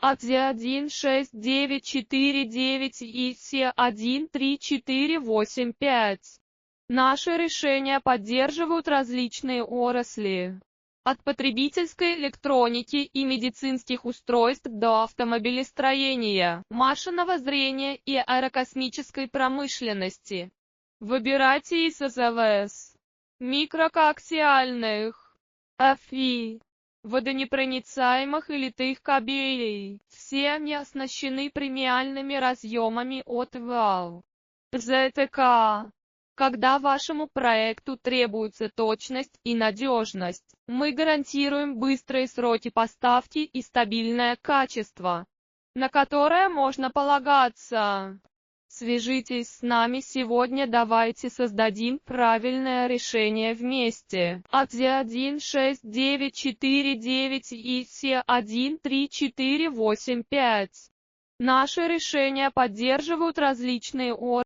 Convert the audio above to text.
АТ-169499 и СЕ-13485. Наши решения поддерживают различные отрасли. От потребительской электроники и медицинских устройств до автомобилестроения, машинного зрения и аэрокосмической промышленности. Выбирайте из СЗВС, микрокоаксиальных, ФИ, водонепроницаемых и литых кабелей. Все они оснащены премиальными разъемами от ВАУ. ЗТК. Когда вашему проекту требуется точность и надежность, мы гарантируем быстрые сроки поставки и стабильное качество, на которое можно полагаться. Свяжитесь с нами сегодня, давайте создадим правильное решение вместе. АТ-169499 и СЕ-13485. Наши решения поддерживают различные